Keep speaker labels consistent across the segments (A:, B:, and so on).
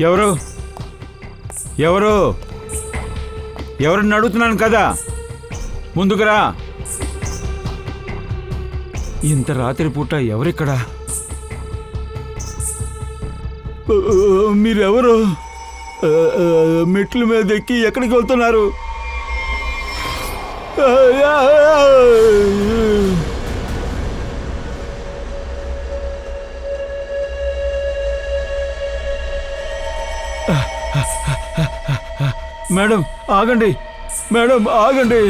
A: ఎవరు ఎవరు ఎవరిని అడుగుతున్నాను కదా, ముందుకురా. ఇంత రాత్రి పూట ఎవరిక్కడా? మీరెవరు? మెట్ల మీద ఎక్కి ఎక్కడికి వెళ్తున్నారు? మేడం ఆగండి, మేడం ఆగండి.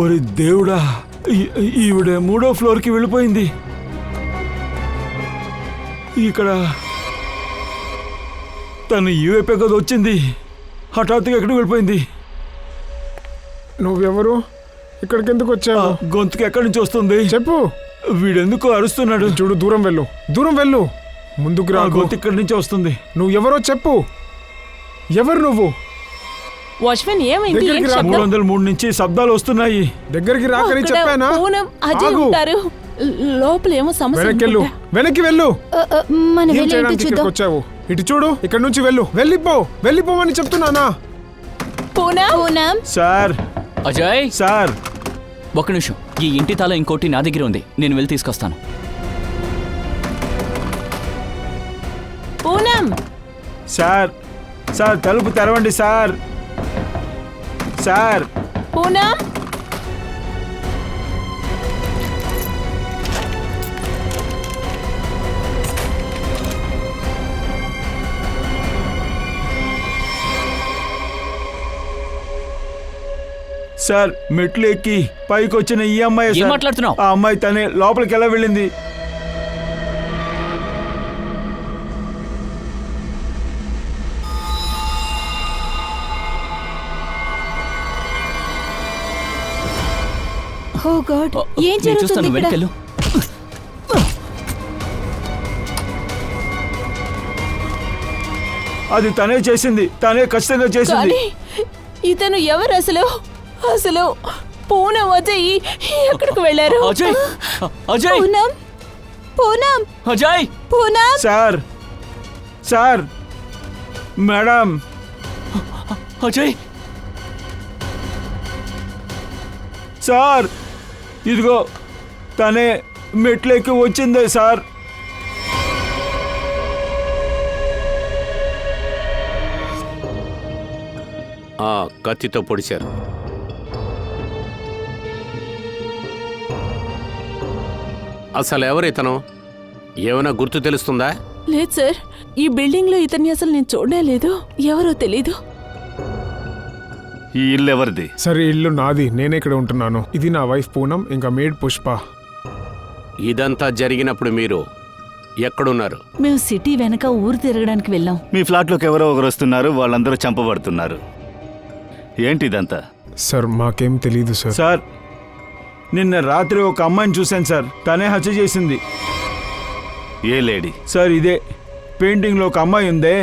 A: ఓరి దేవుడా, ఈవిడ 3వ ఫ్లోర్కి వెళ్ళిపోయింది. ఇక్కడ తను ఈ వైపే కదా వచ్చింది, హఠాత్తుగా ఎక్కడికి వెళ్ళిపోయింది.
B: నువ్వెవరు? ఇక్కడికి ఎందుకు వచ్చావు?
A: గొంతుకు ఎక్కడి నుంచి వస్తుంది
B: చెప్పు.
A: వీడెందుకు అరుస్తున్నాడు?
B: చూడు, దూరం వెళ్ళు, దూరం వెళ్ళు, ముందుకు రా.
A: గొంతు ఇక్కడి నుంచి వస్తుంది.
B: నువ్వు ఎవరో చెప్పు. ఎవరు నువ్వు?
C: వాచ్మెన్ ఏమైంది?
A: 303 నుంచి శబ్దాలు వస్తున్నాయి.
B: దగ్గరికి రాకని చెప్పానా?
C: లోపల ఏమో సమస్య.
B: వెనక్కి వెళ్ళు. ఏం చేయడానికి ఇక్కడికి వచ్చావు? ఇటు చూడు, ఇక్కడ నుంచి వెళ్ళు. వెళ్ళిపోవని చెప్తున్నానా?
A: సార్,
D: అజయ్
A: సార్
D: ఒక్క నిమిషం. ఈ ఇంటి తాళం ఇంకోటి నా దగ్గర ఉంది, నేను వెళ్ళి తీసుకొస్తాను.
A: సార్, సార్ తలుపు తెరవండి సార్. సార్, సార్ మెట్లు ఎక్కి పైకి వచ్చిన ఈ అమ్మాయి.
D: ఏం మాట్లాడుతున్నావు?
A: ఆ అమ్మాయి తనే లోపలికి ఎలా వెళ్ళింది?
C: ఓ గాడ్, ఏం జరుగుతుంది ఇక్కడ?
A: అది తనే చేసింది, తనే ఖచ్చితంగా చేసింది.
C: ఇతను ఎవరు అసలు? పూనం అజయ్ ఎక్కడికి వెళ్ళారు?
D: Ajay, Ajay,
C: Poonam,
D: Ajay,
C: Poonam.
A: Sir, sir, madam,
D: Ajay,
A: sir ఇదిగో తనే మెట్లెక్కి వచ్చిందే సార్.
E: కత్తితో పొడిచారు. అసలు ఎవరు ఇతను? ఏమైనా గుర్తు తెలుస్తుందా?
C: లేదు సార్, ఈ బిల్డింగ్ లో ఇతన్ని అసలు నేను చూడలేదు. ఎవరో తెలీదు.
F: ఈ ఇల్లు ఎవరిది?
B: సరే, ఇల్లు నాది, నేనే ఇక్కడ ఉంటున్నాను. ఇది నా వైఫ్ పూనం, ఇంకా మేడ్ పుష్ప.
E: ఇదంతా జరిగినప్పుడు మీరు ఎక్కడున్నారు?
C: మేము సిటీ వెనక ఊరు తిరగడానికి వెళ్ళాం.
F: మీ ఫ్లాట్లోకి ఎవరో ఒకరు వస్తున్నారు, వాళ్ళందరూ చంపబడుతున్నారు. ఏంటి ఇదంతా?
B: సార్ మాకేం తెలీదు సార్.
A: సార్ నిన్న రాత్రి ఒక అమ్మాయిని చూశాను సార్, తనే హత్య చేసింది.
F: ఏ లేడీ?
A: సార్ ఇదే పెయింటింగ్లో ఒక అమ్మాయి ఉందే,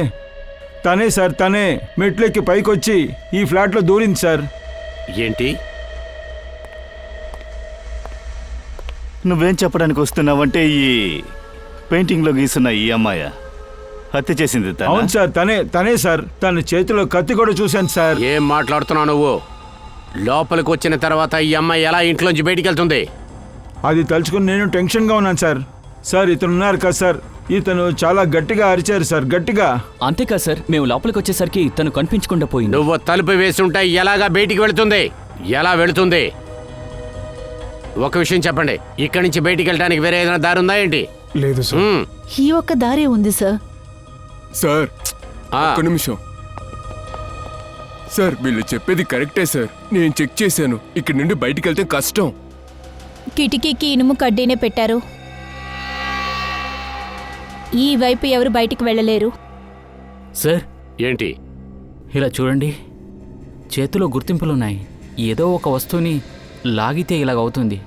A: తనే సార్. తనే మెట్లెక్కి పైకొచ్చి ఈ ఫ్లాట్లో దూరింది సార్.
E: ఏంటి
F: నువ్వేం చెప్పడానికి వస్తున్నావంటే ఈ పెయింటింగ్లో గీసున్న ఈ అమ్మాయ హత్య చేసింది?
A: అవును సార్, తనే సార్. తన చేతిలో కత్తి కూడా చూశాను సార్.
E: ఏం మాట్లాడుతున్నావు నువ్వు? లోపలికి వచ్చిన తర్వాత ఈ అమ్మాయి ఎలా ఇంట్లోంచి బయటికి వెళ్తుంది?
A: అది తలుచుకుని నేను టెన్షన్గా ఉన్నాను సార్. సార్ ఇతను ఉన్నారు కదా సార్, ఇతను చాలా గట్టిగా అరిచారు సార్, గట్టిగా.
D: అంతేకా సార్, మేము లోపలికి వచ్చేసరికి తను కనిపించకుండా పోయింది.
E: నువ్వు తలుపు వేసి ఉంటే ఎలాగా బయటికి వెళుతుంది? ఎలా వెళుతుంది? ఒక విషయం చెప్పండి, ఇక్కడి నుంచి బయటికి వెళ్ళడానికి వేరే ఏదైనా దారి ఉందా ఏంటి?
B: లేదు సార్.
C: ఈ ఒక్క దారే ఉంది సార్.
G: సార్ ఒక్క నిమిషం సార్, వీళ్ళు చెప్పేది కరెక్టే సార్. నేను చెక్ చేశాను, ఇక్కడి నుండి బయటికి వెళ్తే కష్టం.
H: కిటికీకి ఇనుము కడ్డీనే పెట్టారు. ఈ వైపు ఎవరు బయటికి వెళ్ళలేరు.
D: సార్
E: ఏంటి?
D: ఇలా చూడండి, చేతిలో గుర్తింపులున్నాయి. ఏదో ఒక వస్తువుని లాగితే ఇలాగవుతుంది.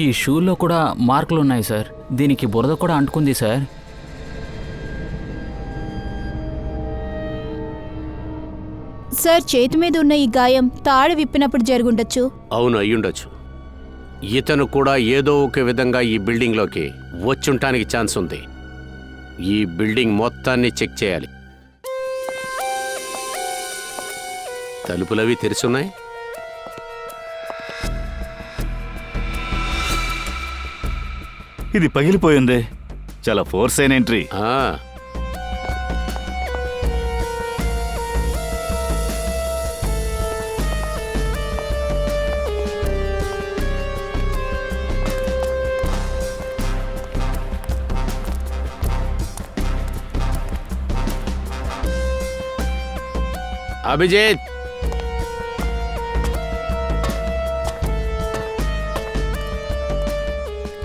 D: ఈ షూల్లో కూడా మార్కులు ఉన్నాయి సార్. దీనికి బురద కూడా అంటుకుంది సార్.
H: సార్, చేతి మీద ఉన్న ఈ గాయం తాడు విప్పినప్పుడు జరుగుండొచ్చు.
E: అవును, అయ్యుండొచ్చు. ఇతను కూడా ఏదో ఒక విధంగా ఈ బిల్డింగ్లోకి వచ్చుంటానికి ఛాన్స్ ఉంది. ఈ బిల్డింగ్ మొత్తాన్ని చెక్ చేయాలి. తలుపులవి తెరిచున్నాయి.
F: ఇది పగిలిపోయిందే. చాలా ఫోర్స్ అయిన ఎంట్రీ.
E: ఆ, అభిజిత్,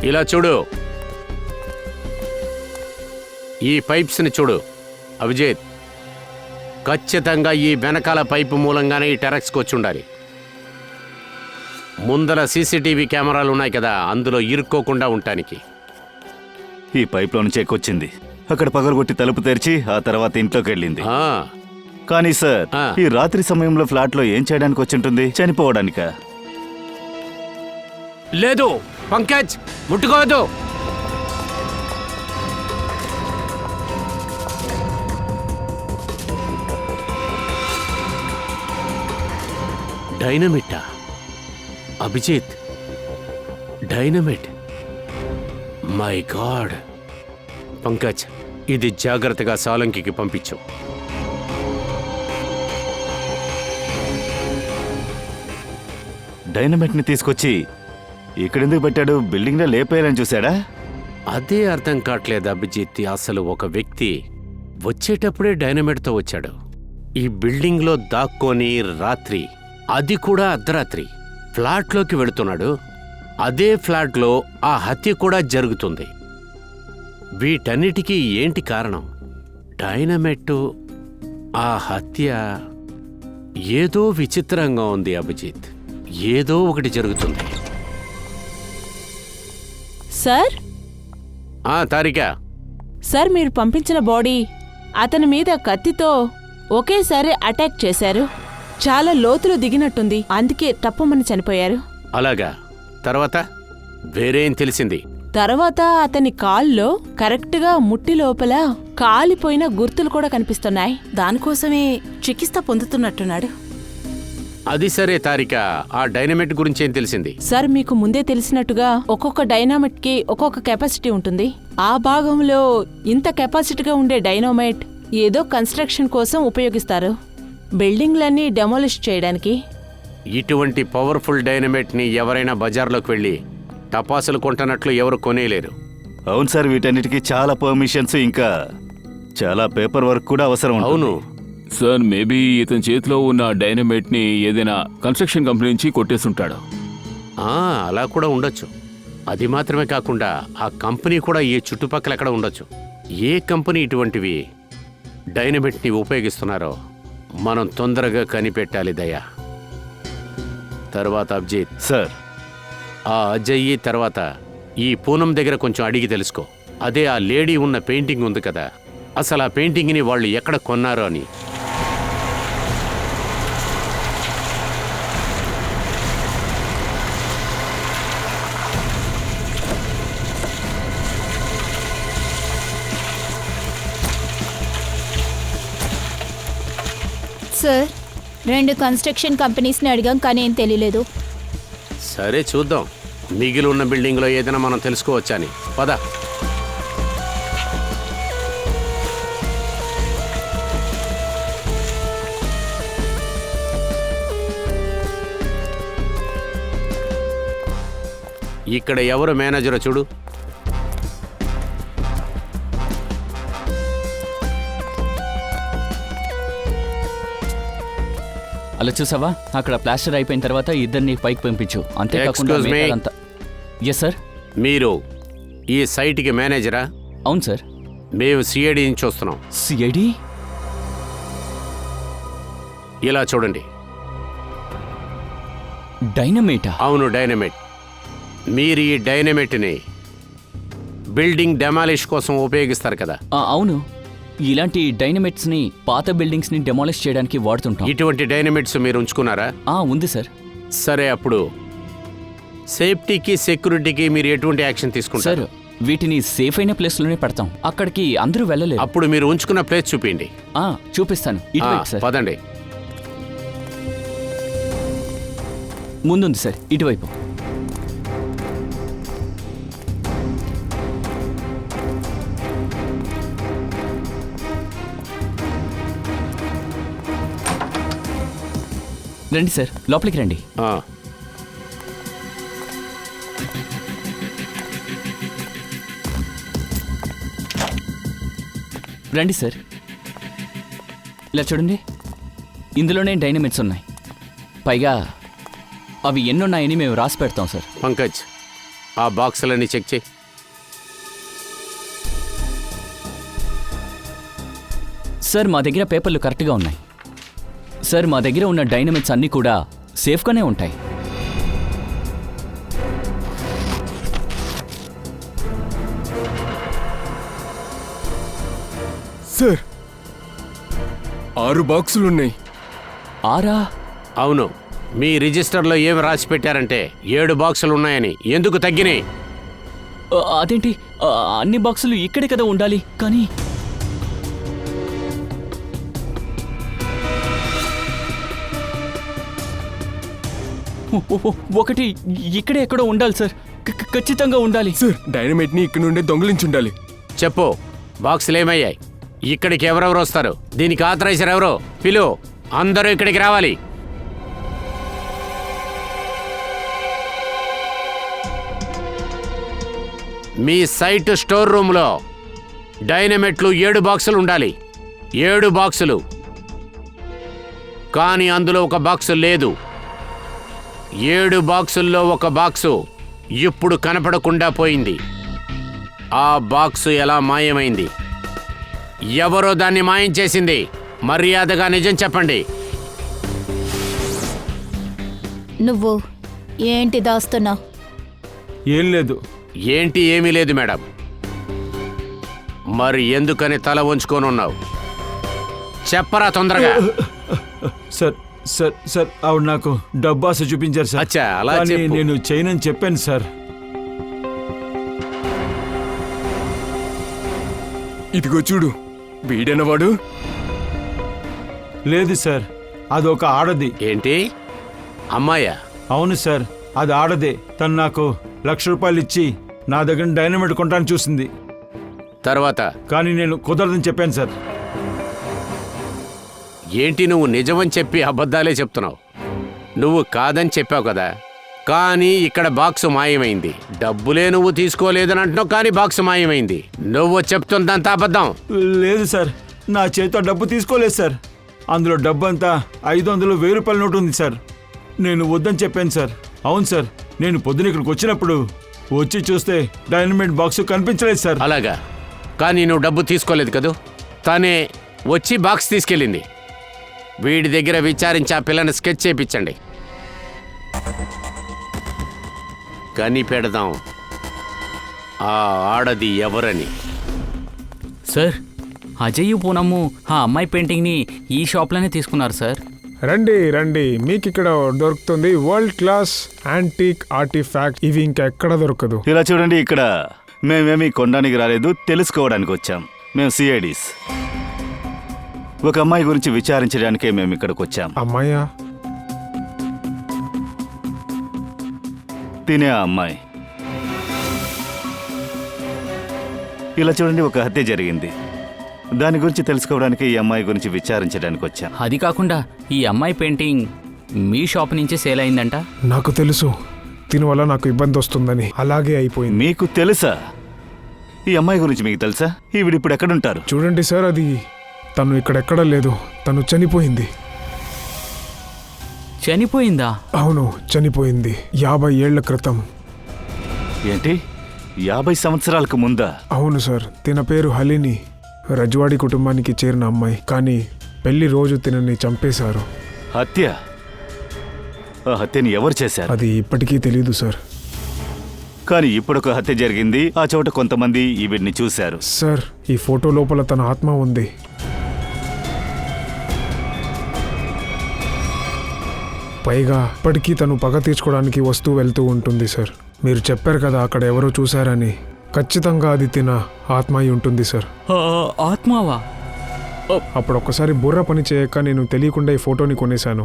E: ఇలా చూడు. ఈ పైప్స్ని చూడు. అభిజిత్, ఖచ్చితంగా ఈ వెనకాల పైపు మూలంగానే ఈ టెరక్స్కి వచ్చి ఉండాలి. ముందర సీసీటీవీ కెమెరాలు ఉన్నాయి కదా, అందులో ఇరుక్కోకుండా ఉండటానికి.
F: ఈ పైప్లో నుంచి ఎక్కొచ్చింది. అక్కడ పగలగొట్టి తలుపు తెరిచి ఆ తర్వాత ఇంట్లోకి వెళ్ళింది.
E: ఆ,
F: కానీ సార్,
E: ఆ.
F: ఈ రాత్రి సమయంలో ఫ్లాట్లో ఏం చేయడానికి వచ్చింటుంది? చనిపోవడానికా?
E: లేదు పంకజ్, ముట్టుకోవద్దు. డైనమిట్టా? Abhijit, dynamite! My god! Pankaj, ఇది జాగ్రత్తగా సాలంకికి పంపించు.
F: డైనమైట్ ని తీసుకొచ్చి ఇక్కడెందుకు పెట్టాడు? బిల్డింగ్ లో లేపేయాలని చూశాడా?
E: అదే అర్థం కావట్లేదు అభిజిత్. అసలు ఒక వ్యక్తి వచ్చేటప్పుడే డైనమైట్తో వచ్చాడు. ఈ బిల్డింగ్లో దాక్కొని రాత్రి, అది కూడా అర్ధరాత్రి, ఫ్లాట్లోకి వెళుతున్నాడు. అదే ఫ్లాట్లో ఆ హత్య కూడా జరుగుతుంది. వీటన్నిటికీ ఏంటి కారణం? డైనమైట్, ఆ హత్య. ఏదో విచిత్రంగా ఉంది అభిజిత్. ఏదో ఒకటి జరుగుతుంది.
C: సార్
E: తారికా,
C: సార్, మీరు పంపించిన బాడీ అతని మీద కత్తితో ఒకేసారి అటాక్ చేశారు. చాలా లోతులో దిగినట్టుంది, అందుకే టప్పుమని చనిపోయారు.
E: అలాగా? తర్వాత వేరేం తెలిసింది?
C: తర్వాత అతని కాల్లో కరెక్ట్గా ముట్టి లోపల కాలిపోయిన గుర్తులు కూడా కనిపిస్తున్నాయి. దానికోసమే చికిత్స పొందుతున్నట్టున్నాడు.
E: అది సరే తారిక, ఆ డైనమైట్ గురించి ఏం తెలిసింది?
C: సార్, మీకు ముందే తెలిసినట్టుగా ఒక్కొక్క డైనామైట్ కి ఒక్కొక్క కెపాసిటీ ఉంటుంది. ఆ భాగంలో ఇంత కెపాసిటీగా ఉండే డైనామైట్ ఏదో కన్స్ట్రక్షన్ కోసం ఉపయోగిస్తారు, బిల్డింగ్లన్నీ డెమోలిష్ చేయడానికి.
E: ఇటువంటి పవర్ఫుల్ డైనమైట్ ని ఎవరైనా బజార్లోకి వెళ్ళి టపాసులు కొంటున్నట్లు ఎవరు కొనేలేరు.
F: అవును సార్, వీటన్నిటికీ చాలా పర్మిషన్స్, ఇంకా చాలా పేపర్ వర్క్ కూడా అవసరం ఉంటుంది.
E: అవును
G: సార్, మేబీ ఇతని చేతిలో ఉన్న డైనమైట్ ని ఏదైనా కన్స్ట్రక్షన్ కంపెనీ నుంచి కొట్టేస్తుంటాడు.
E: అలా కూడా ఉండొచ్చు. అది మాత్రమే కాకుండా ఆ కంపెనీ కూడా ఈ చుట్టుపక్కల ఎక్కడ ఉండొచ్చు. ఏ కంపెనీ ఇటువంటివి డైనమైట్ ని ఉపయోగిస్తున్నారో మనం తొందరగా కనిపెట్టాలి దయా. తర్వాత అభిజిత్
F: సార్,
E: ఆ అజయ్ తర్వాత ఈ పూనం దగ్గర కొంచెం అడిగి తెలుసుకో. అదే ఆ లేడీ ఉన్న పెయింటింగ్ ఉంది కదా, అసలు ఆ పెయింటింగ్ని వాళ్ళు ఎక్కడ కొన్నారో అని.
H: సార్, 2 కన్స్ట్రక్షన్ కంపెనీస్ని అడిగాం, కానీ ఏం తెలియలేదు.
E: సరే చూద్దాం, మిగిలి ఉన్న బిల్డింగ్లో ఏదైనా మనం తెలుసుకోవచ్చా అని. పద. ఇక్కడ ఎవరు మేనేజరో చూడు.
D: అలా చూసావా, అక్కడ ప్లాస్టర్ అయిపోయిన తర్వాత ఇద్దరిని పైకి పంపించు. అంతేకాకుండా
E: Excuse me.
D: Yes sir.
E: మీరు ఈ సైట్కి మేనేజరా?
D: అవును సార్.
E: మేము సిఐడి నుంచి వస్తున్నాం.
D: సిఐడి?
E: ఇలా చూడండి.
D: డైనమేటా?
E: అవును, డైనమైట్. మీరు ఈ డైనమైట్ని బిల్డింగ్ డెమాలిష్ కోసం ఉపయోగిస్తారు కదా?
D: అవును. ఇలాంటి డైనమైట్స్ని పాత బిల్డింగ్స్ని డెమాలిష్ చేయడానికి వాడుతుంటాం.
E: ఇటువంటి డైనమైట్స్ మీరు ఉంచుకున్నారా?
D: ఉంది సార్.
E: సరే, అప్పుడు సేఫ్టీకి సెక్యూరిటీకి మీరు ఎటువంటి యాక్షన్ తీసుకుంటారు?
D: సార్, వీటిని సేఫ్ అయిన ప్లేస్లోనే పెడతాం. అక్కడికి అందరూ వెళ్ళలేరు.
E: అప్పుడు మీరు ఉంచుకున్న ప్లేస్ చూపించండి.
D: చూపిస్తాను. ఇటువైపు సార్.
E: పదండి.
D: ముందుంది సార్, ఇటువైపు. రండి సార్, లోపలికి రండి. రండి సార్. ఇలా చూడండి, ఇందులోనే డైనమైట్స్ ఉన్నాయి. పైగా అవి ఎన్నున్నాయని మేము రాసి పెడతాం సార్.
E: పంకజ్, ఆ బాక్సులన్నీ చెక్ చేయి.
D: సార్, మా దగ్గర పేపర్లు కరెక్ట్గా ఉన్నాయి. సార్, మా దగ్గర ఉన్న డైనమైట్స్ అన్నీ కూడా సేఫ్గానే ఉంటాయి.
B: సార్, 6 బాక్సులున్నాయి.
D: 6?
E: అవును. మీ రిజిస్టర్లో ఏమి రాసి పెట్టారంటే 7 బాక్సులు ఉన్నాయని. ఎందుకు తగ్గినాయి?
D: అదేంటి, అన్ని బాక్సులు ఇక్కడే కదా ఉండాలి. కానీ ఒకటి ఇక్కడే ఎక్కడో ఉండాలి సార్. ఖచ్చితంగా ఉండాలి
B: సార్. డైనమైట్ ని ఇక్కడ నుండే దొంగిలించి ఉండాలి.
E: చెప్పు, బాక్సులు ఏమయ్యాయి? ఇక్కడికి ఎవరెవరు వస్తారు? దీనికి ఆథరైజర్ ఎవరో? పిలు, అందరూ ఇక్కడికి రావాలి. మీ సైట్ స్టోర్ రూమ్లో డైనమైట్లు 7 బాక్సులు ఉండాలి. 7 బాక్సులు. కానీ అందులో ఒక బాక్సు లేదు. 7 బాక్సుల్లో ఒక బాక్సు ఇప్పుడు కనపడకుండా పోయింది. ఆ బాక్సు ఎలా మాయమైంది? ఎవరో దాన్ని మాయం చేసింది? మర్యాదగా నిజం చెప్పండి.
H: నువ్వు ఏంటి దాస్తున్నావు?
A: ఏం లేదు.
E: ఏంటి ఏమీ లేదు మేడం. మరి ఎందుకని తల వంచుకొని ఉన్నావు? చెప్పరా తొందరగా.
A: సార్ సార్ సార్ ఆవిడ నాకు డబ్బు ఆశ చూపించారు సార్.
E: అచ్చా, అలా
A: కానీ
E: చెప్పు.
A: నేను చేయనని చెప్పాను సార్.
B: ఇదిగో చూడు, వీడేనవాడు.
A: లేదు సార్, అదొక ఆడది.
E: ఏంటి, అమ్మాయా?
A: అవును సార్, అది ఆడదే. తను నాకు ₹1,00,000 ఇచ్చి నా దగ్గర డైనమైట్ కొంటాను చూసింది.
E: తర్వాత
A: కానీ నేను కుదరదని చెప్పాను సార్.
E: ఏంటి, నువ్వు నిజమని చెప్పి అబద్ధాలే చెప్తున్నావు? నువ్వు కాదని చెప్పావు కదా. కానీ ఇక్కడ బాక్సు మాయమైంది. డబ్బులే నువ్వు తీసుకోలేదని అంటున్నావు, కానీ బాక్సు మాయమైంది. నువ్వు చెప్తుందంతా అబద్ధం.
A: లేదు సార్, నా చేతితో డబ్బు తీసుకోలేదు సార్. అందులో డబ్బు అంతా 500, ₹1,000 నోటు ఉంది సార్. నేను వద్దని చెప్పాను సార్. అవును సార్, నేను పొద్దున ఇక్కడికి వచ్చినప్పుడు వచ్చి చూస్తే డైనమైట్ బాక్సు కనిపించలేదు సార్.
E: అలాగా? కానీ నువ్వు డబ్బు తీసుకోలేదు కదూ. తనే వచ్చి బాక్స్ తీసుకెళ్ళింది. వీడి దగ్గర విచారించి ఆ పిల్లని స్కెచ్ చేయించండి. కనిపెడదాం ఆ ఆడది ఎవరని.
I: సార్, అజయ్ పూనమ్ము ఆ అమ్మాయి పెయింటింగ్ని ఈ షాప్లోనే తీసుకున్నారు సార్.
B: రండి రండి, మీకు ఇక్కడ దొరుకుతుంది వరల్డ్ క్లాస్ యాంటీక్ ఆర్టిఫాక్ట్. ఇవి ఇంకా ఎక్కడ దొరకదు.
F: ఇలా చూడండి, ఇక్కడ మేమేమి కొనడానికి రాలేదు, తెలుసుకోవడానికి వచ్చాం. మేము సిఐడీస్. ఒక అమ్మాయి గురించి విచారించడానికే మేము ఇక్కడికి వచ్చాం.
B: అమ్మాయా?
F: తినే ఆ అమ్మాయి. ఇలా చూడండి, ఒక హత్య జరిగింది. దాని గురించి తెలుసుకోవడానికి ఈ అమ్మాయి గురించి విచారించడానికి వచ్చాం.
I: అది కాకుండా ఈ అమ్మాయి పెయింటింగ్ మీ షాప్ నుంచే సేల్ అయిందంట.
B: నాకు తెలుసు, దీనివల్ల నాకు ఇబ్బంది వస్తుందని. అలాగే అయిపోయింది.
F: మీకు తెలుసా? ఈ అమ్మాయి గురించి మీకు తెలుసా? ఈవిడ ఇప్పుడు ఎక్కడుంటారు?
B: చూడండి సార్, అది తను ఇక్కడెక్కడ లేదు. తను చనిపోయింది.
I: చనిపోయిందా?
B: అవును, చనిపోయింది 50 ఏళ్ల క్రితం.
F: ఏంటి, 50 సంవత్సరాలకు ముందా?
B: అవును సార్, తిన పేరు హలిని, రజ్వాడి కుటుంబానికి చేరిన అమ్మాయి. కానీ పెళ్లి రోజు తినని చంపేశారు.
F: హత్య? ఆ హత్యని ఎవరు చేశారు?
B: అది ఇప్పటికీ తెలీదు సార్.
F: కానీ ఇప్పుడొక హత్య జరిగింది, ఆ చోట కొంతమంది ఈవిడ్ని చూశారు.
B: సార్, ఈ ఫోటో లోపల తన ఆత్మ ఉంది. పైగా ఇప్పటికీ తను పగ తీర్చుకోవడానికి వస్తూ వెళ్తూ ఉంటుంది సార్. మీరు చెప్పారు కదా అక్కడ ఎవరో చూశారని. ఖచ్చితంగా అది తిన ఆత్మ అయి ఉంటుంది సార్.
I: ఆత్మావా?
B: అప్పుడు ఒక్కసారి బుర్ర పని చేయక నేను తెలియకుండా ఈ ఫోటోని కొనేశాను.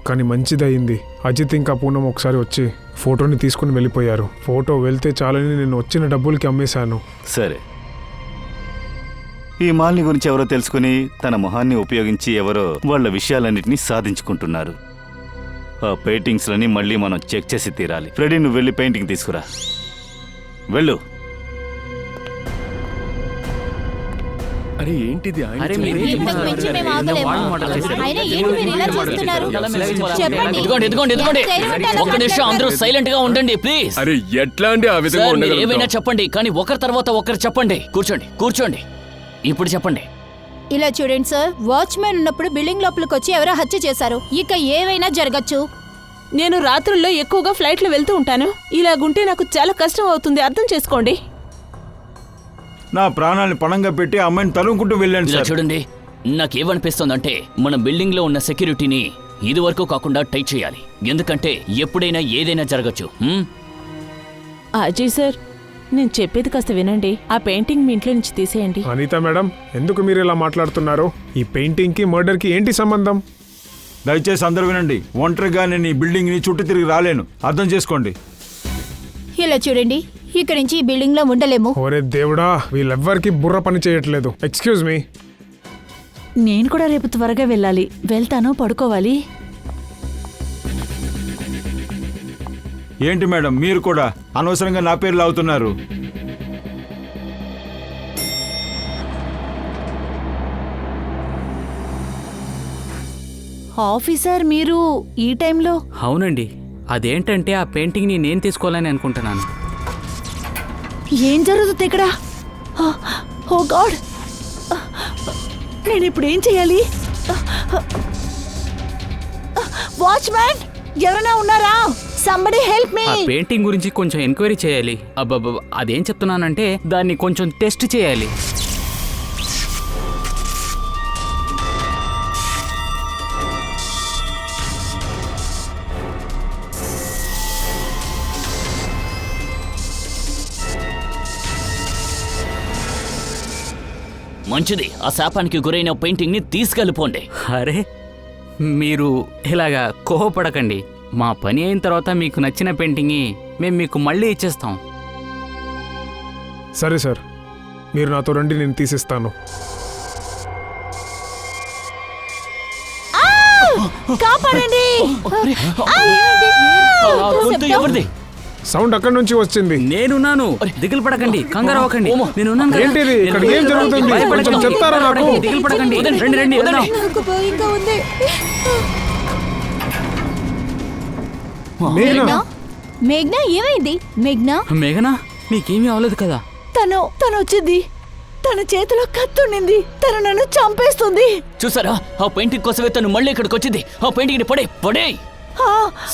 B: కానీ మంచిదయింది. అజిత్ ఇంకా పూనం ఒకసారి వచ్చి ఫోటోని తీసుకుని వెళ్ళిపోయారు. ఫోటో వెళ్తే చాలని నేను వచ్చిన డబ్బులకి అమ్మేశాను.
F: సరే, ఈ మాలిని గురించి ఎవరో తెలుసుకుని తన మొహాన్ని ఉపయోగించి ఎవరో వాళ్ళ విషయాలన్నింటినీ సాధించుకుంటున్నారు. ఆ పెయింటింగ్స్లని మళ్ళీ మనం చెక్ చేసి తీరాలి. ఫ్రెడీ, నువ్వు వెళ్ళి పెయింటింగ్ తీసుకురా. వెళ్ళు.
H: ఇంతకు మించి మేము ఆగలేము. అయినా ఏంటి మీరు ఇలా చేస్తున్నారు? చెప్పండి.
D: ఎదుగోండి ఒక్క నిమిషం అందరూ సైలెంట్ గా ఉండండి ప్లీజ్.
J: అరే ఎట్లా అండి ఆ విధంగా
D: సార్, మీరు
J: ఉండగలుగుతాం?
D: ఏమైనా చెప్పండి, కానీ ఒకరి తర్వాత ఒకరు చెప్పండి. కూర్చోండి. ఇప్పుడు చెప్పండి.
H: ఇలా చూడండి సార్, వాచ్మెన్ ఉన్నప్పుడు బిల్డింగ్ లోపలికి వచ్చి ఎవరో హత్య చేశారు. ఇక ఏవైనా జరగచ్చు.
C: నేను రాత్రుల్లో ఎక్కువగా ఫ్లైట్లో వెళ్తూ ఉంటాను. ఇలాగుంటే నాకు చాలా కష్టం అవుతుంది, అర్థం చేసుకోండి.
A: నా ప్రాణాలను పణంగా పెట్టి ఆ అమ్మాయిని తరుముకుంటూ వెళ్ళాను
D: ఇలా
A: సార్.
D: చూడండి, నాకేమనిపిస్తోందంటే మన బిల్డింగ్ లో ఉన్న సెక్యూరిటీని ఇది వరకు కాకుండా టైట్ చేయాలి. ఎందుకంటే ఎప్పుడైనా ఏదైనా జరగచ్చు.
C: అజయ్ సార్, నేను చెప్పేది కాస్త వినండి. ఆ పెయింటింగ్ మీ ఇంట్లో నుంచి తీసేయండి.
B: అనిత మేడం, ఎందుకు మీరు ఇలా మాట్లాడుతున్నారు? ఈ పెయింటింగ్కి మర్డర్కి ఏంటి సంబంధం?
A: దయచేసి అందరూ వినండి. ఒంటరిగా నేను ఈ బిల్డింగ్ని చుట్టూ తిరిగి రాలేను, అర్థం చేసుకోండి.
H: ఇలా చూడండి, ఇక్కడి నుంచి ఈ బిల్డింగ్ లో ఉండలేము.
B: ఓరే దేవుడా, వీళ్ళెవ్వరికి బుర్ర పని చేయట్లేదు. Excuse me.
C: నేను కూడా రేపు త్వరగా వెళ్ళాలి. వెళ్తాను, పడుకోవాలి.
A: ఏంటి మేడం, మీరు కూడా అనవసరంగా నా పేర్లు అవుతున్నారు.
C: ఆఫీసర్, మీరు ఈ టైంలో?
I: అవునండి, అదేంటంటే ఆ పెయింటింగ్ని నేను తీసుకోవాలని అనుకుంటున్నాను.
C: ఏం జరుగుతుంది ఇక్కడ? ఓ గాడ్, నేను ఇప్పుడు ఏం చేయాలి? వాచ్మ్యాన్, ఎవరైనా ఉన్నారా? Somebody help me.
I: ఆ పెయింటింగ్ గురించి కొంచెం ఎంక్వైరీ చేయాలి. అబ్బబ్బ, అదేం చెప్తున్నానంటే దాన్ని కొంచెం టెస్ట్ చేయాలి.
D: మంచిది, ఆ శాపానికి గురైన పెయింటింగ్ ని తీసుకెళ్ళిపోండి.
I: అరే, మీరు ఇలాగా కోపపడకండి. మా పని అయిన తర్వాత మీకు నచ్చిన పెయింటింగ్ మేము మీకు మళ్ళీ ఇచ్చేస్తాం.
B: సరే సార్, మీరు నాతో రండి, నేను తీసిస్తాను.
C: కాపాడండి.
D: ఎవరిది?
B: సౌండ్ అక్కడి నుంచి వచ్చింది.
I: నేనున్నాను, దిగులు పడకండి, కంగారు అవ్వకండి. నేనున్నాను కదా.
B: ఏంటిది? ఇక్కడ ఏం జరుగుతుంది? కొంచెం చెప్తారా నాకు?
I: దిగులు పడకండి, రండి వెళ్దాం.
H: నాకు భయంగా ఉంది.
B: మేఘనా,
H: మేఘ్నా, ఏమైంది?
I: మేఘనా, నీకేమీ అవ్వలేదు కదా?
C: తను వచ్చింది. తన చేతిలో కత్తుండింది. తను నన్ను చంపేస్తుంది.
D: చూసారా, ఆ పెయింటింగ్ కోసమే తను మళ్ళీ ఇక్కడికి వచ్చింది. ఆ పెయింటింగ్ ని పడే.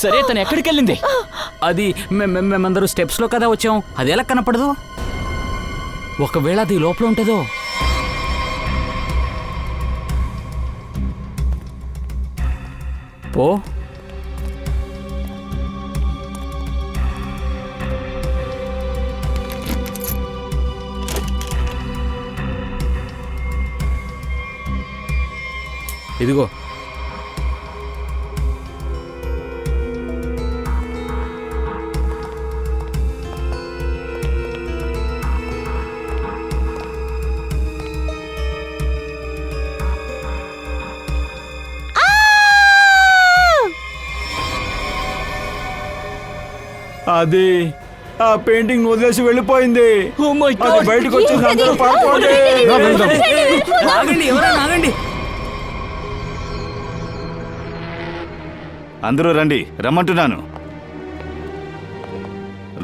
D: సరే, తను ఎక్కడికి వెళ్ళింది?
I: అది మేమందరూ స్టెప్స్ లో కదా వచ్చాం. అది ఎలా కనపడదు? ఒకవేళ అది లోపల ఉంటుందో. పో. ఇదిగో,
A: అది ఆ పెయింటింగ్ వదిలేసి వెళ్ళిపోయింది. అది బయటకు వచ్చేసి అందరూ పారిపోండి.
I: ఆగండి, ఎవరైనా ఆగండి.
F: అందరూ రండి, రమ్మంటున్నాను.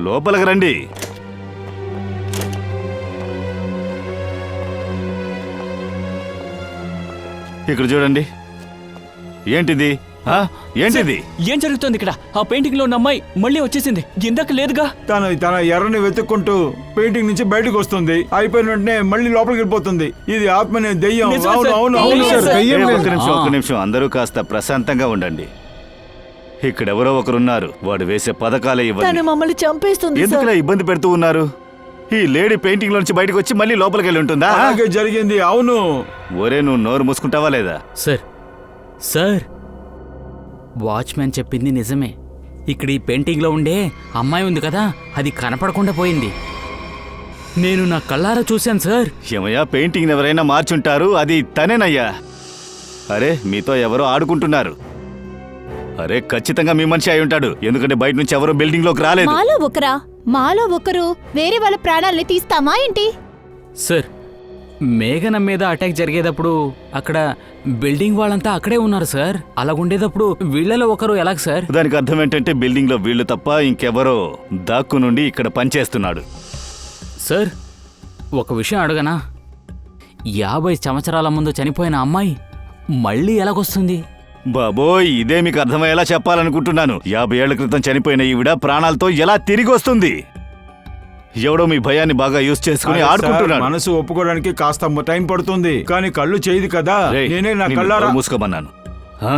F: లోపలికి రండి. ఇక్కడ చూడండి. ఏంటిది? ఆ? ఏంటిది?
D: ఏం జరుగుతుంది ఇక్కడ? ఆ పెయింటింగ్ లో ఉన్న అమ్మాయి మళ్ళీ వచ్చేసింది. ఇందాక లేదుగా.
A: తన ఎర్రని వెతుక్కుంటూ పెయింటింగ్ నుంచి బయటకు వస్తుంది. అయిపోయిన వెంటనే మళ్ళీ లోపలికి వెళ్ళిపోతుంది. ఇది ఆత్మనే దెయ్యం.
D: నిజమే
A: అవును
D: సార్.
A: అవును
B: అవును
A: అవును
B: సార్,
A: సార్.
B: దెయ్యం లేదు.
F: ఒక్క నిమిషం అందరూ కాస్త ప్రశాంతంగా ఉండండి. ఇక్కడెవరో ఒకరున్నారు. వాడు వేసే పథకాలే ఇవ్వండి.
C: మమ్మల్ని చంపేస్తుంది
F: ఎందుకులా ఇబ్బంది పెడుతూ ఉన్నారు? ఈ లేడీ పెయింటింగ్ లోంచి బయటకు వచ్చి మళ్ళీ లోపలికి వెళ్ళి ఉంటుందా?
A: అలాగే జరిగింది. అవును.
F: ఒరే, నువ్వు నోరు మూసుకుంటావా లేదా?
I: సార్ వాచ్మ్యాన్ చెప్పింది నిజమే. ఇక్కడ ఈ పెయింటింగ్లో ఉండే అమ్మాయి ఉంది కదా, అది కనపడకుండా పోయింది. నేను నా కళ్ళారా చూశాను సార్.
F: ఏమయ్యా, పెయింటింగ్ ఎవరైనా మార్చుంటారు. అది తనేనయ్యా. అరే, మీతో ఎవరో ఆడుకుంటున్నారు. అరే, ఖచ్చితంగా మీ మనిషి అయి ఉంటాడు. ఎందుకంటే బయట నుంచి ఎవరో బిల్డింగ్ లోకి రాలేదు.
H: మాలో ఒకరు వేరే వాళ్ళ ప్రాణాలని తీస్తామా ఏంటి?
I: సార్, మేఘన మీద అటాక్ జరిగేటప్పుడు అక్కడ బిల్డింగ్ వాళ్ళంతా అక్కడే ఉన్నారు సార్. అలాగుండేటప్పుడు వీళ్ళలో ఒకరు ఎలాగ సార్?
F: దానికి అర్థం ఏంటంటే బిల్డింగ్ లో వీళ్ళు తప్ప ఇంకెవరో దాక్కు నుండి ఇక్కడ పనిచేస్తున్నాడు.
I: సార్, ఒక విషయం అడగనా? 50 సంవత్సరాల ముందు చనిపోయిన అమ్మాయి మళ్ళీ ఎలాగొస్తుంది?
F: బాబోయ్, ఇదే మీకు అర్థమయ్యేలా చెప్పాలనుకుంటున్నాను. 50 ఏళ్ల క్రితం చనిపోయిన ఈవిడ ప్రాణాలతో ఎలా తిరిగి వస్తుంది? ఎవడో మీ భయాన్ని బాగా యూజ్ చేసుకుని
A: అరే సార్,
F: ఆడుకుంటున్నాడు.
A: మనసు ఒప్పుకోవడానికి కాస్త టైం పడుతుంది. కానీ కళ్ళు చేయదు కదా.
F: రేయ్,
A: నేనే నా
F: నిన్ను
A: కళ్ళారా
F: నోరు మూసుకోమన్నాను. ఆ?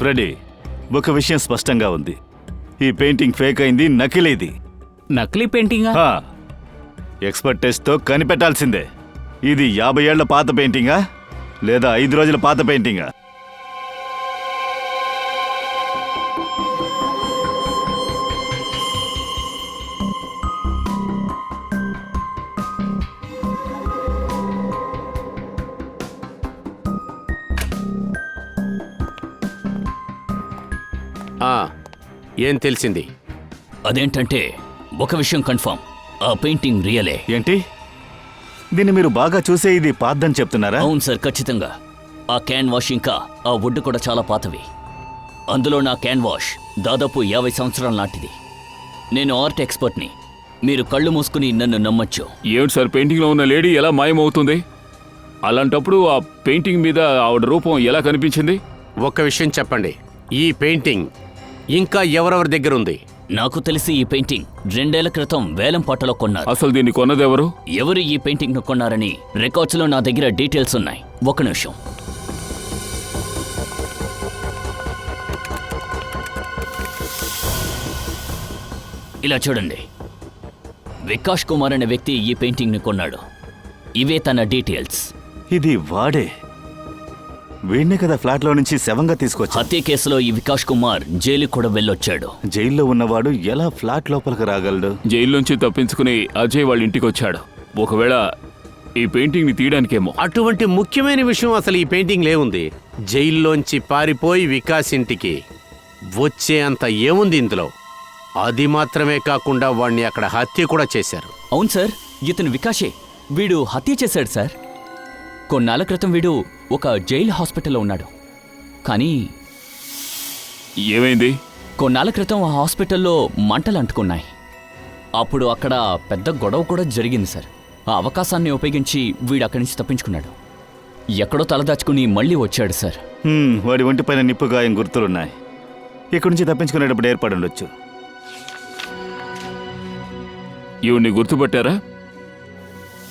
F: ఫ్రెడీ, ఒక విషయం స్పష్టంగా ఉంది. ఈ పెయింటింగ్ ఫేక్ అయింది, నకిలీది.
I: నకిలీ పెయింటింగా?
F: ఆ, ఎక్స్పర్ట్ టెస్ట్తో కనిపెట్టాల్సిందే. ఇది 50 ఏళ్ల పాత పెయింటింగా లేదా 5 రోజుల పాత పెయింటింగా?
E: ఏం తెలిసింది?
D: అదేంటంటే ఒక విషయం కన్ఫర్మ్, ఆ పెయింటింగ్ రియలే.
F: ఏంటి? దీన్ని మీరు బాగా చూసే ఇది పాతదని చెప్తున్నారా?
D: అవును సార్, ఖచ్చితంగా. ఆ క్యాన్ వాష్ ఇంకా ఆ వుడ్ కూడా చాలా పాతవి. అందులో నా క్యాన్ వాష్ దాదాపు 50 సంవత్సరాల నాటిది. నేను ఆర్ట్ ఎక్స్పర్ట్ని. మీరు కళ్ళు మూసుకుని నన్ను నమ్మొచ్చు.
G: ఏమిటి సార్, పెయింటింగ్ లో ఉన్న లేడీ ఎలా మాయమవుతుంది? అలాంటప్పుడు ఆ పెయింటింగ్ మీద ఆవిడ రూపం ఎలా కనిపించింది?
E: ఒక్క విషయం చెప్పండి, ఈ పెయింటింగ్ ఇంకా ఎవరెవరి దగ్గర ఉంది?
D: నాకు తెలిసి ఈ పెయింటింగ్ 2 ఏళ్ల క్రితం వేలం పాటలో కొన్నారు.
G: అసలు దీన్ని కొన్నది ఎవరు?
D: ఎవరు ఈ పెయింటింగ్ ను కొన్నారని రికార్డ్స్లో నా దగ్గర డీటెయిల్స్ ఉన్నాయి. ఒక నిమిషం. ఇలా చూడండి, వికాష్ కుమార్ అనే వ్యక్తి ఈ పెయింటింగ్ ని కొన్నాడు. ఇవే తన డీటెయిల్స్.
F: ఇది వాడే. వీడినే కదా ఫ్లాట్ లో నుంచి శవంగా తీసుకొచ్చా.
D: హత్య కేసులో ఈ వికాష్ కుమార్ జైలుకి కూడా వెళ్ళొచ్చాడు.
F: జైల్లో ఉన్నవాడు ఎలా ఫ్లాట్ లోపలికి రాగలడు?
G: జైల్లోంచి తప్పించుకుని అజయ్ వాళ్ళ ఇంటికి వచ్చాడు. ఒకవేళ ఈ పెయింటింగ్ ని తీయడానికేమో.
E: అటువంటి ముఖ్యమైన విషయం అసలు ఈ పెయింటింగ్ లేవుంది. జైల్లోంచి పారిపోయి వికాస్ ఇంటికి వచ్చే అంత ఏముంది ఇందులో? అది మాత్రమే కాకుండా వాణ్ణి అక్కడ హత్య కూడా చేశారు.
D: అవును సార్, ఇతను వికాషే. వీడు హత్య చేశాడు సార్. కొన్నాళ్ళ క్రితం వీడు ఒక జైలు హాస్పిటల్లో ఉన్నాడు. కానీ
G: ఏమైంది?
D: కొన్నాళ్ళ క్రితం ఆ హాస్పిటల్లో మంటలు అంటుకున్నాయి. అప్పుడు అక్కడ పెద్ద గొడవ కూడా జరిగింది సార్. ఆ అవకాశాన్ని ఉపయోగించి వీడు అక్కడి నుంచి తప్పించుకున్నాడు. ఎక్కడో తలదాచుకుని మళ్ళీ వచ్చాడు సార్.
F: వాడి ఒంటి పైన నిప్పు గాయం గుర్తులున్నాయి. ఇక్కడి నుంచి తప్పించుకునేటప్పుడు ఏర్పడి ఉండొచ్చు.
G: ఈవిడ్ని గుర్తుపట్టారా?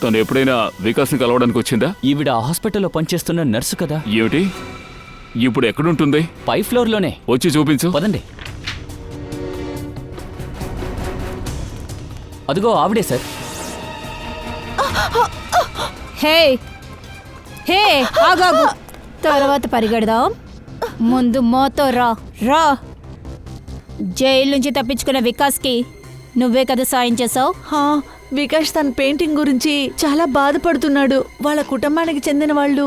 G: తను ఎప్పుడైనా వికాస్ని కలవడానికి వచ్చిందా?
D: ఈవిడ ఆ హాస్పిటల్లో పనిచేస్తున్న నర్సు కదా.
G: ఏమిటి? ఇప్పుడు ఎక్కడుంటుంది?
D: పై ఫ్లోర్లోనే.
G: వచ్చి చూపించు.
D: పదండి. అదిగో ఆవిడే సార్.
H: హే హే ఆగాగు, తర్వాత పరిగెడదాం. ముందు మోతో రా. జైలు నుంచి తప్పించుకున్న వికాస్కి నువ్వే కదా సాయం చేసావు.
C: వికాష్ తన పెయింటింగ్ గురించి చాలా బాధపడుతున్నాడు. వాళ్ళ కుటుంబానికి చెందిన వాళ్ళు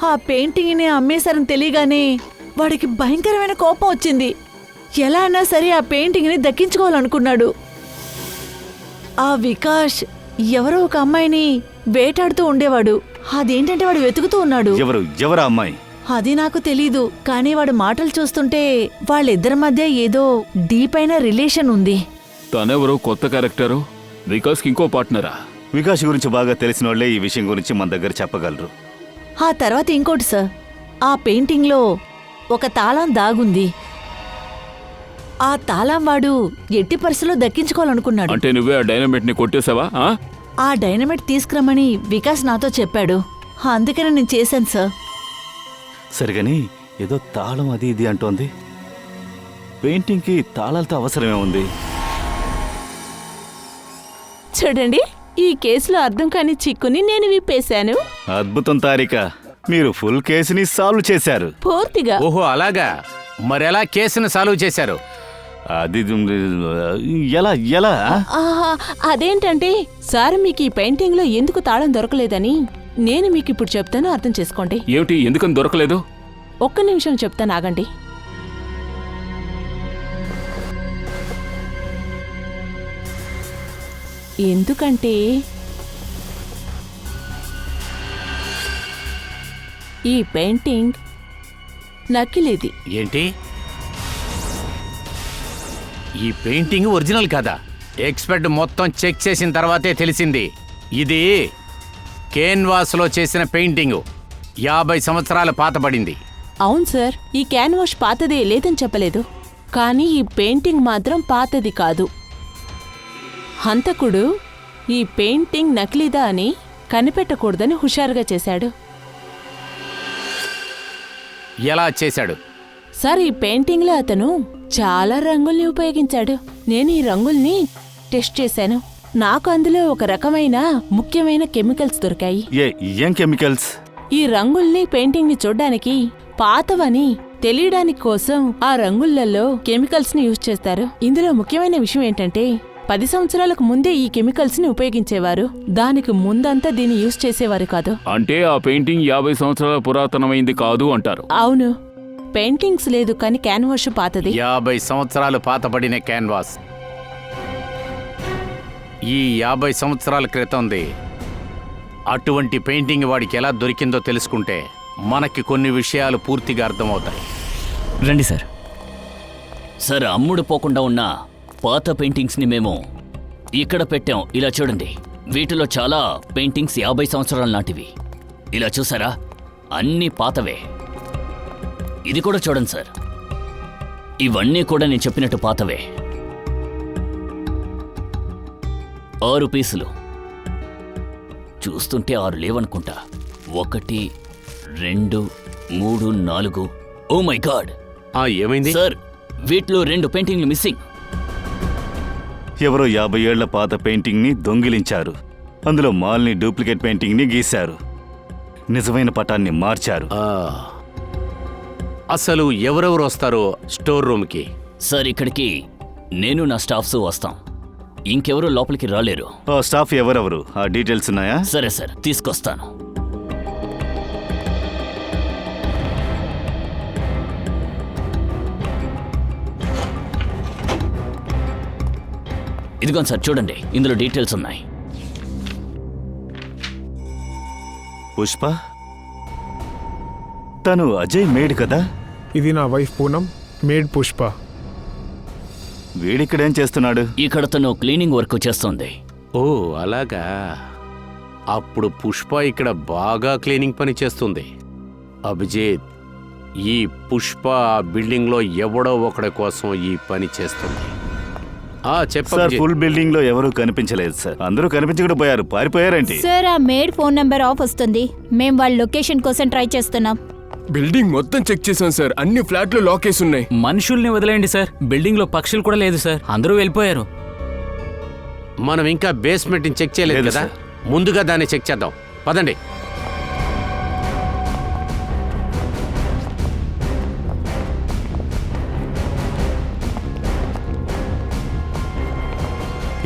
C: ఆ పెయింటింగ్ ని అమ్మేశారని తెలియగానే వాడికి భయంకరమైన కోపం వచ్చింది. ఎలా అయినా సరే ఆ పెయింటింగ్ ని దక్కించుకోవాలనుకున్నాడు. ఆ వికాష్ ఎవరో ఒక అమ్మాయిని వేటాడుతూ ఉండేవాడు. అదేంటంటే వాడు వెతుకుతూ ఉన్నాడు.
F: ఎవరా అమ్మాయి?
C: అది నాకు తెలీదు, కానీ వాడు మాటలు చూస్తుంటే వాళ్ళిద్దరి మధ్య ఏదో డీప్ అయిన రిలేషన్ ఉంది.
G: తనెవరో కొత్త క్యారెక్టరు. వికాస్కి ఇంకో పార్ట్నరా?
F: వికాస్ గురించి బాగా తెలిసిన వాళ్ళే ఈ విషయం గురించి మన దగ్గర చెప్పగలరు.
J: ఆ తర్వాత ఇంకోటి సార్, ఆ పెయింటింగ్లో ఒక తాళం దాగుంది. ఆ తాళం వాడు ఎట్టి పరిస్థితుల్లో దక్కించుకోవాలనుకున్నాడు.
G: అంటే నువ్వే ఆ డైనమైట్ ని కొట్టేశావా?
J: ఆ డైనమైట్ తీసుకురమ్మని వికాస్ నాతో చెప్పాడు, అందుకనే నేను చేశాను సార్.
F: సరిగని ఏదో తాళం అది ఇది అంటోంది. పెయింటింగ్కి తాళాలతో అవసరమే ఉంది.
C: చూడండి, ఈ కేసులో అర్థం కాని చిక్కుని నేను విప్పేశాను.
F: అద్భుతం తారిక, మీరు ఫుల్ కేసుని సాల్వ్ చేశారు.
C: పూర్తిగా.
E: ఓహో అలాగా, మరెలా కేసును సాల్వ్ చేశారు?
F: అది ఎలా ఎలా
C: ఆహా, అదేంటంటే సార్, మీకు ఈ పెయింటింగ్ లో ఎందుకు తాళం దొరకలేదని నేను మీకు ఇప్పుడు చెప్తాను, అర్థం చేసుకోండి.
G: ఏమిటి, ఎందుకని దొరకలేదు?
C: ఒక్క నిమిషం చెప్తాను, ఆగండి. ఎందుకంటే ఈ పెయింటింగ్ నకిలీది.
E: ఏంటి, ఈ పెయింటింగ్ ఒరిజినల్ కాదా? ఎక్స్పర్ట్ మొత్తం చెక్ చేసిన తర్వాతే తెలిసింది ఇది కేన్వాస్లో చేసిన పెయింటింగు. 50 సంవత్సరాలు పాతబడింది.
C: అవును సార్, ఈ క్యాన్వాష్ పాతదే లేదని చెప్పలేదు, కానీ ఈ పెయింటింగ్ మాత్రం పాతది కాదు. హంతకుడు ఈ పెయింటింగ్ నకిలీదా అని కనిపెట్టకూడదని హుషారుగా చేశాడు.
E: ఎలా చేశాడు?
C: సార్, ఈ పెయింటింగ్లో అతను చాలా రంగుల్ని ఉపయోగించాడు. నేను ఈ రంగుల్ని టెస్ట్ చేశాను. నాకు అందులో ఒక రకమైన ముఖ్యమైన కెమికల్స్ దొరికాయి.
F: ఏం కెమికల్స్?
C: ఈ రంగుల్ని పెయింటింగ్ ని చూడ్డానికి పాతవని తెలియడానికి కోసం ఆ రంగులలో కెమికల్స్ ని యూజ్ చేస్తారు. ఇందులో ముఖ్యమైన విషయం ఏంటంటే 10 సంవత్సరాలకు ముందే ఈ కెమికల్స్ ని ఉపయోగించేవారు. దానికి ముందంతా దీన్ని యూజ్ చేసేవారు కాదు.
G: అంటే ఆ పెయింటింగ్ 50 సంవత్సరాల పురాతనమైంది కాదు అంటారు.
C: అవును, పెయింటింగ్స్ లేదు కానీ క్యాన్వాష్ పాతది.
E: 50 సంవత్సరాలు పాతబడిన క్యాన్వాస్ ఈ 50 సంవత్సరాల క్రితంది. అటువంటి పెయింటింగ్ వాడికి ఎలా దొరికిందో తెలుసుకుంటే మనకి కొన్ని విషయాలు పూర్తిగా అర్థమవుతాయి.
D: రండి సార్. సార్, అమ్ముడు పోకుండా ఉన్న పాత పెయింటింగ్స్ని మేము ఇక్కడ పెట్టాం. ఇలా చూడండి, వీటిలో చాలా పెయింటింగ్స్ 50 సంవత్సరాల నాటివి. ఇలా చూసారా, అన్నీ పాతవే. ఇది కూడా చూడండి సార్, ఇవన్నీ కూడా నేను చెప్పినట్టు పాతవే. 6 పీసులు. చూస్తుంటే 6 లేవనుకుంటా. 1, 2, 3, 4. Oh my god!
E: ఏమైంది
D: సార్, వీటిలో 2 పెయింటింగ్లు మిస్సింగ్.
F: ఎవరో 50 ఏళ్ల పాత పెయింటింగ్ని దొంగిలించారు. అందులో మాల్ని డూప్లికేట్ పెయింటింగ్ని గీశారు. నిజమైన పటాన్ని మార్చారు.
E: అసలు ఎవరెవరు వస్తారో స్టోర్ రూమ్కి?
D: సార్, ఇక్కడికి నేను నా స్టాఫ్స్ వస్తాం. ఇంకెవరూ లోపలికి రాలేరు.
F: ఆ స్టాఫ్ ఎవరెవరు? ఆ డీటెయిల్స్ ఉన్నాయా?
D: సరే సార్, తీసుకొస్తాను. ఇదిగోండి సార్, చూడండి, ఇందులో డీటెయిల్స్ ఉన్నాయి.
F: పుష్ప, తను అజయ్ మేడ్ కదా?
B: ఇది నా వైఫ్ పూనం, మేడ్ పుష్ప.
F: వీడిక్కడేం చేస్తున్నాడు?
D: ఇక్కడ తను క్లీనింగ్ వర్క్ చేస్తుంది.
E: ఓ అలాగా. అప్పుడు పుష్ప ఇక్కడ బాగా క్లీనింగ్ పని చేస్తుంది. అభిజిత్, ఈ పుష్ప ఆ బిల్డింగ్లో ఎవడో ఒకడి కోసం ఈ పని చేస్తుంది.
F: సార్, ఫుల్ బిల్డింగ్ లో ఎవరూ కనిపించలేదు సార్. అందరూ కనిపించకుండా పోయారు. పారిపోయారేంటి?
H: సార్, ఆ మేడ్ ఫోన్ నెంబర్ ఆఫ్ వస్తుంది. మేం వాళ్ళ లొకేషన్ కోసం ట్రై చేస్తున్నాం.
K: బిల్డింగ్ మొత్తం చెక్ చేశాం సార్. అన్ని ఫ్లాట్లు లాక్ చేసి ఉన్నాయి.
I: మనుషుల్ని వదిలేయండి సార్. బిల్డింగ్ లో పక్షులు కూడా లేదు సార్. అందరూ వెళ్ళిపోయారు.
E: మనం ఇంకా బేస్మెంట్ చెక్ చేయలేదు కదా, ముందుగా దాన్ని చెక్ చేద్దాం. పదండి.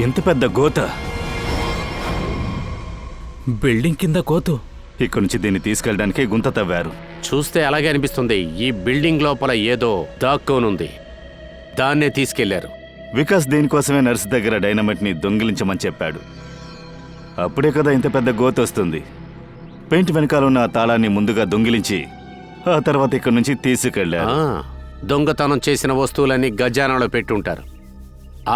F: ఎంత పెద్ద గోత!
I: బిల్డింగ్ కింద కోతు.
F: ఇక్కడి నుంచి దీన్ని తీసుకెళ్ళడానికి గుంత తవ్వారు.
E: చూస్తే అలాగే అనిపిస్తుంది. ఈ బిల్డింగ్ లోపల ఏదో దాక్కోనుంది. దాన్నే తీసుకెళ్లారు.
F: వికాస్ దీనికోసమే నర్సు దగ్గర డైనమైట్ని దొంగిలించమని చెప్పాడు. అప్పుడే కదా ఇంత పెద్ద గోత వస్తుంది. పెయింట్ వెనకాల ఉన్న ఆ తాళాన్ని ముందుగా దొంగిలించి ఆ తర్వాత ఇక్కడి నుంచి తీసుకెళ్లారు.
E: దొంగతనం చేసిన వస్తువులన్నీ ఖజానాలో పెట్టుంటారు.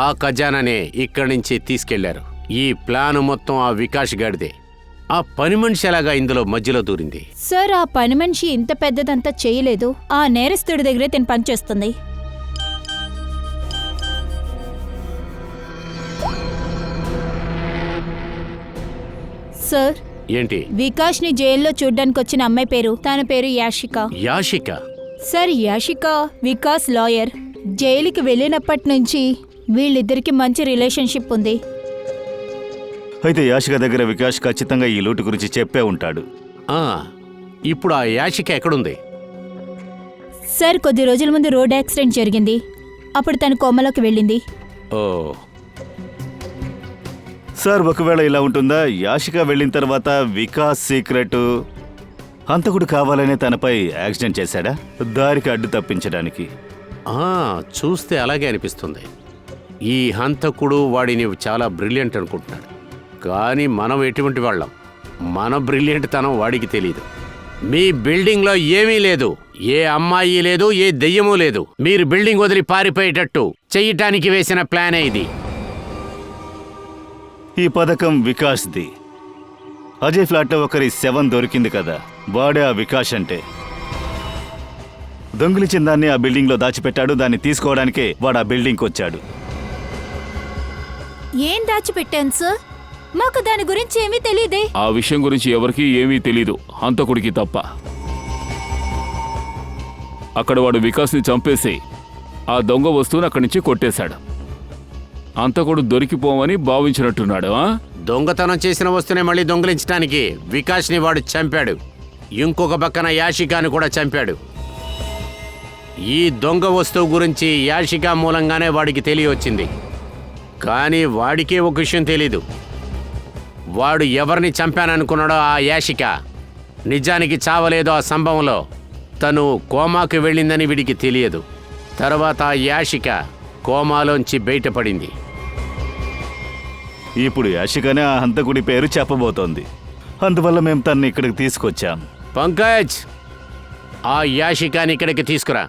E: ఆ ఖజానానే ఇక్కడి నుంచి తీసుకెళ్లారు. ఈ ప్లాన్ మొత్తం ఆ వికాస్ గాడిదే. ఆ పని మనిషి ఎలాగా ఇందులో మధ్యలో దూరింది?
H: సార్ ఆ పని మనిషి ఇంత పెద్దదంతా చేయలేదు. ఆ నేరస్తుడి దగ్గరే తను పనిచేస్తుంది. సార్,
E: ఏంటి?
H: వికాస్ ని జైల్లో చూడ్డానికి వచ్చిన అమ్మాయి పేరు, తన పేరు యాషిక.
E: యాషిక?
H: Sir, Yashika Vikas lawyer. జైలుకి వెళ్ళినప్పటి నుంచి వీళ్ళిద్దరికి మంచి రిలేషన్షిప్ ఉంది.
F: అయితే యాషిక దగ్గర వికాస్ ఖచ్చితంగా ఈ లూటు గురించి చెప్పే ఉంటాడు.
E: ఇప్పుడు ఆ యాషిక ఎక్కడుంది?
H: సార్, కొద్ది రోజుల ముందు రోడ్ యాక్సిడెంట్ జరిగింది. అప్పుడు తను కోమలోకి వెళ్ళింది.
E: ఓ
F: సార్, ఒకవేళ ఇలా ఉంటుందా? యాషిక వెళ్ళిన తర్వాత వికాస్ సీక్రెట్ హంతకుడు కావాలనే తనపై యాక్సిడెంట్ చేశాడా, దారికి అడ్డు తప్పించడానికి?
E: చూస్తే అలాగే అనిపిస్తుంది. ఈ హంతకుడు వాడిని చాలా బ్రిలియంట్ అనుకుంటున్నాడు. కానీ మనం ఎటువంటి వాళ్ళం? మన బ్రిలియంట్ తనం వాడికి తెలీదు. మీ బిల్డింగ్లో ఏమీ లేదు, ఏ అమ్మాయి లేదు, ఏ దెయ్యమూ లేదు. మీరు బిల్డింగ్ వదిలి పారిపోయేటట్టు చెయ్యటానికి వేసిన ప్లానే ఇది.
F: ఈ పథకం వికాస్ది. అజయ్ ఫ్లాట్లో ఒకరి శవం దొరికింది కదా, వాడే ఆ వికాస్ అంటే. దొంగిలించిన దాన్ని ఆ బిల్డింగ్లో దాచిపెట్టాడు. దాన్ని తీసుకోవడానికే వాడు ఆ బిల్డింగ్కి వచ్చాడు.
H: ఏం దాచిపెట్టాను సార్? మాకు దాని గురించి ఏమీ తెలియదే.
G: ఆ విషయం గురించి ఎవరికీ ఏమీ తెలీదు, హంతకుడికి తప్ప. అక్కడ వాడు వికాస్ని చంపేసి ఆ దొంగ వస్తువుని అక్కడి నుంచి కొట్టేశాడు. హంతకుడు దొరికిపోమని భావించినట్టున్నాడు.
E: దొంగతనం చేసిన వస్తువునే మళ్ళీ దొంగిలించడానికి వికాస్ని వాడు చంపాడు. ఇంకొక పక్కన యాషికాని కూడా చంపాడు. ఈ దొంగ వస్తువు గురించి యాషిక మూలంగానే వాడికి తెలియవచ్చింది. కానీ వాడికే ఒక విషయం తెలీదు. వాడు ఎవరిని చంపాననుకున్నాడో ఆ యాషిక నిజానికి చావలేదో ఆ సంభవంలో. తను కోమాకి వెళ్ళిందని వీడికి తెలియదు. తర్వాత ఆ యాషిక కోమాలోంచి బయటపడింది.
F: ఇప్పుడు యాషికనే ఆ హంతకుడి పేరు చెప్పబోతోంది. అందువల్ల మేము తన్ని ఇక్కడికి తీసుకొచ్చాం.
E: పంకజ్, ఆ యాషికాని ఇక్కడికి తీసుకురా.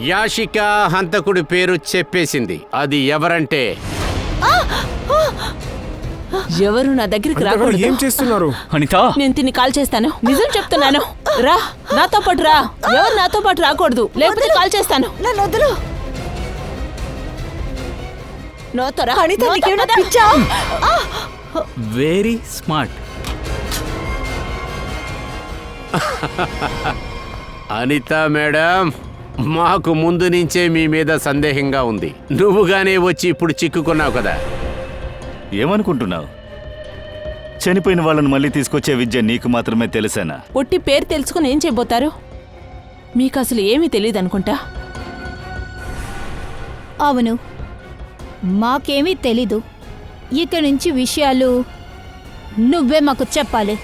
E: యాషిక హంతకుడి పేరు చెప్పేసింది. అది ఎవరంటే
C: ఎవరు నా దగ్గరికి
B: ఏం
C: రాకూడదు.
B: చేస్తున్నారు?
D: అనిత,
C: నేను తిని కాల్ చేస్తాను. నిజం చెప్తున్నాను. రా, నాతో పాటు రా. ఎవరు నాతో పాటు రాకూడదు, లేకపోతే కాల్ చేస్తాను.
J: నన్ను వదులు.
C: నాతో రా.
J: అనిత,
C: నాతో
J: నీకేమైనా
C: పద.
J: పిచ్చా?
I: Very smart.
E: అనిత మేడం, మాకు ముందు నుంచే మీ మీద సందేహంగా ఉంది. నువ్వుగానే వచ్చి ఇప్పుడు చిక్కుకున్నావు కదా.
F: ఏమనుకుంటున్నావు? చనిపోయిన వాళ్ళని మళ్ళీ తీసుకొచ్చే విద్య నీకు మాత్రమే తెలుసేనా?
C: ఒట్టి పేరు తెలుసుకుని ఏం చేయబోతారు? మీకు అసలు ఏమీ తెలియదు అనుకుంటా.
H: అవును, మాకేమీ తెలీదు. ఇక నుంచి విషయాలు నువ్వే మాకు చెప్పాలి.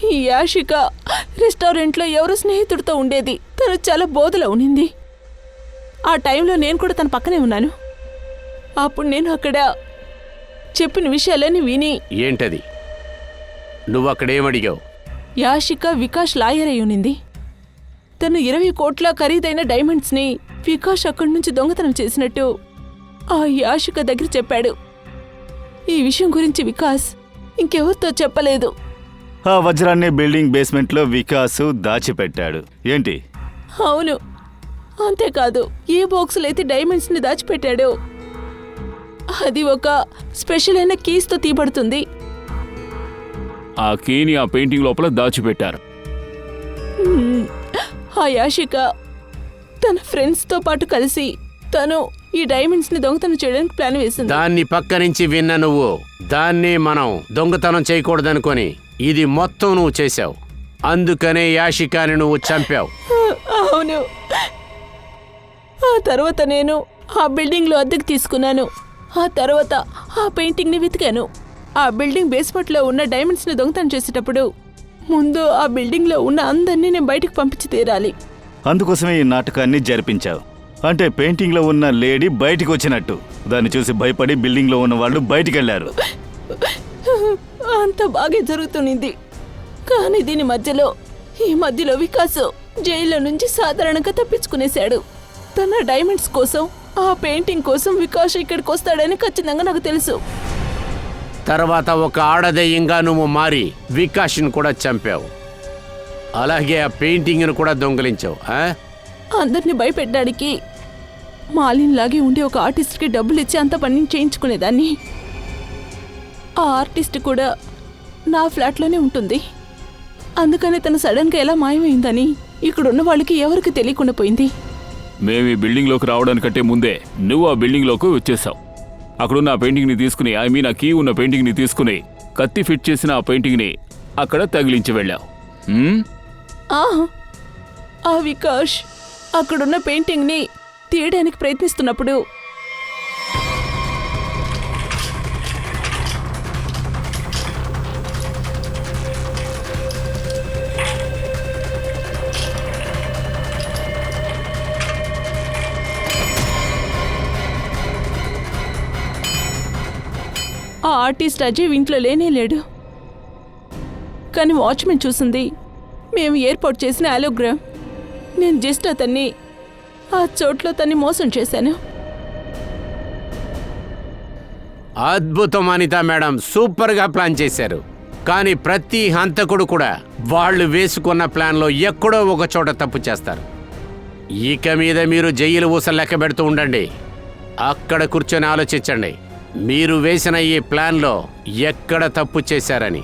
C: ఈ యాషిక రెస్టారెంట్లో ఎవరో స్నేహితుడితో ఉండేది. తను చాలా బోధలో ఉనింది. ఆ టైంలో నేను కూడా తన పక్కనే ఉన్నాను. అప్పుడు నేను అక్కడ చెప్పిన విషయాలన్నీ విని.
E: ఏంటది? నువ్వు అక్కడేమడిగావు?
C: యాషిక వికాస్ లాయర్ అయి ఉనింది. తను 20 కోట్ల ఖరీదైన డైమండ్స్ని వికాస్ అక్కడి నుంచి దొంగతనం చేసినట్టు ఆ యాషిక దగ్గర చెప్పాడు. ఈ విషయం గురించి వికాస్ ఇంకెవరితో చెప్పలేదు.
F: ఆ వజ్రాన్ని బిల్డింగ్ బేస్మెంట్లో వికాసు దాచిపెట్టాడు. ఏంటి?
C: అవును, అంతేకాదు ఏ బాక్సులో అయితే డైమండ్స్ని దాచిపెట్టాడో అది ఒక స్పెషల్ అయిన కీస్తో తీయబడుతుంది.
G: ఆ కీని ఆ పెయింటింగ్ లోపల దాచిపెట్టారు.
C: ఆ యాషిక తన ఫ్రెండ్స్తో పాటు కలిసి తను ఈ డైమండ్స్ని దొంగతనం చేయడానికి ప్లాన్ వేసింది.
E: దాన్ని పక్క నుంచి విన్న నువ్వు దాన్ని మనం దొంగతనం చేయకూడదనుకొని ఇది మొత్తం నువ్వు చేశావు. అందుకనే యాషికాని నువ్వు చంపావు.
C: అవును. ఆ తర్వాత నేను ఆ బిల్డింగ్లో అద్దెకు తీసుకున్నాను. ఆ తర్వాత ఆ పెయింటింగ్ని వెతికాను. ఆ బిల్డింగ్ బేస్మెంట్లో ఉన్న డైమండ్స్ని దొంగతనం చేసేటప్పుడు ముందు ఆ బిల్డింగ్లో ఉన్న అందరినీ నేను బయటకు పంపించి తీరాలి.
F: అందుకోసమే ఈ నాటకాన్ని జరిపించావు. అంటే పెయింటింగ్లో ఉన్న లేడీ బయటికి వచ్చినట్టు. దాన్ని చూసి భయపడి బిల్డింగ్లో ఉన్న వాళ్ళు బయటికి వెళ్ళారు.
C: అంత బాగా జరుగుతునింది. కానీ దీని ఈ మధ్యలో వికాస్ జైల్లో నుంచి సాధారణంగా తప్పించుకునేశాడు. తన డైమండ్స్ కోసం, ఆ పెయింటింగ్ కోసం వికాస్ ఇక్కడికి వస్తాడని ఖచ్చితంగా నాకు తెలుసు.
E: తర్వాత ఒక ఆడదయ్యంగా నువ్వు మారి వికాష్ని కూడా చంపావు. అలాగే ఆ పెయింటింగ్ను కూడా దొంగిలించావు.
C: అందరినీ భయపెట్టడానికి మాలిన్ లాగే ఉండే ఒక ఆర్టిస్ట్కి డబ్బులు ఇచ్చి అంత పని చేయించుకునేదాన్ని. ఆ ఆర్టిస్ట్ కూడా నా ఫ్లాట్లోనే ఉంటుంది. అందుకని తను సడన్గా ఎలా మాయమైందని ఇక్కడున్న వాళ్ళకి ఎవరికి తెలియకుండా పోయింది.
G: మేము ఈ బిల్డింగ్లోకి రావడానికంటే ముందే నువ్వు ఆ బిల్డింగ్లోకి వచ్చేసావు. అక్కడున్న ఆ పెయింటింగ్ని తీసుకుని, ఆ కీ ఉన్న పెయింటింగ్ని తీసుకుని, కత్తి ఫిట్ చేసిన ఆ పెయింటింగ్ని అక్కడ తగిలించి వెళ్ళావు.
C: ఆ వికాష్ అక్కడున్న పెయింటింగ్ని తీయడానికి ప్రయత్నిస్తున్నప్పుడు ఆ ఆర్టిస్ట్ అజయ్ ఇంట్లో లేడు. కానీ వాచ్మెన్ చూసింది మేము ఏర్పాటు చేసిన అలోగ్రామ్. నేను జస్ట్ అతన్ని ఆ చోట్లో తన్ని మోసం చేశాను.
E: అద్భుతం అనితా మేడం, సూపర్గా ప్లాన్ చేశారు. కానీ ప్రతి హంతకుడు కూడా వాళ్ళు వేసుకున్న ప్లాన్లో ఎక్కడో ఒక చోట తప్పు చేస్తారు. ఇక మీద మీరు జైలు ఊసలు లెక్క పెడుతూ ఉండండి. అక్కడ కూర్చొని ఆలోచించండి మీరు వేసిన ఈ ప్లాన్లో ఎక్కడ తప్పు చేశారని.